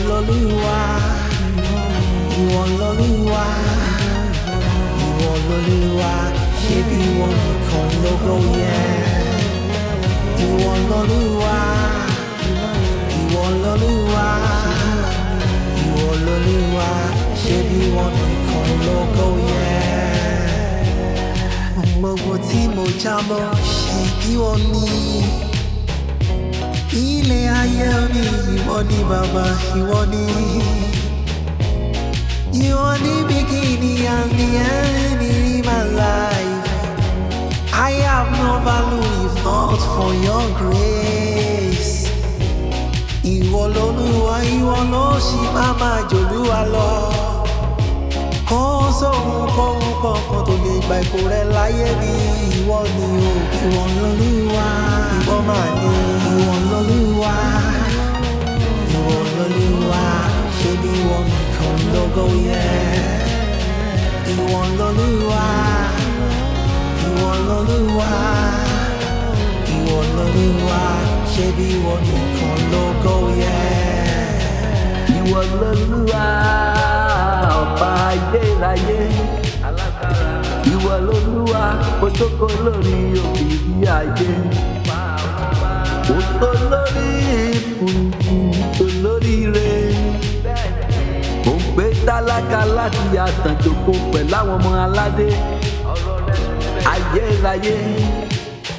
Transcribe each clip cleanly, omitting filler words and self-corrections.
Iwololuwa, Iwololuwa, Iwololuwa, ṣebí ìwọ nìkan lógo yẹ. Iwololuwa, Iwololuwa, Iwololuwa, ṣebí ìwọ nìkan lógo yẹ. Gbogbo tí mo jábọ̀ ṣe bí wọ́n ní. Ilé ayé mi, ìwọ ni bàbá, ìwọ ni. You are the beginning and the end in my life. I have no value if not for your grace. Iwololuwa, ìwọ ló ṣì máa máa jòlúwa lọ. Kò sóhun kankan tó lè gba ipò rẹ láyé mi. Ìwọ ni o. Iwololuwa, ìwọ máa ní. Iwololuwa, Iwololuwa, ṣebí ìwọ nìkan lógo yẹ. Iwololuwa, Iwololuwa, Iwololuwa, ṣebí ìwọ nìkan lógo yẹ. Iwololuwa, ọba ayérayé. Iwololuwa, ó jókòó lórí òbírí ayé. Ó tó lórí ìkùnkù tó lóríire. Ó gbé tálákà láti àtànjòkó pẹ̀lú àwọn ọmọ aládé. Ayérayé,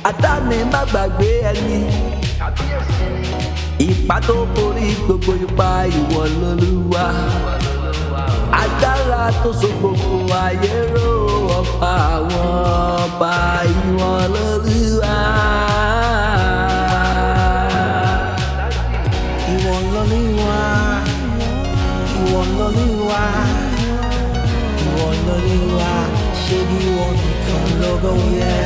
adáni má gbàgbé ẹni. Ipa tó borí gbogbo ipa, Iwololuwa. Agbára tó so gbogbo ayé ró, ọba àwọn ọba, Iwololuwa. Iwololuwa, Iwololuwa, Iwololuwa, ṣebí ìwọ nìkan lógo yẹ.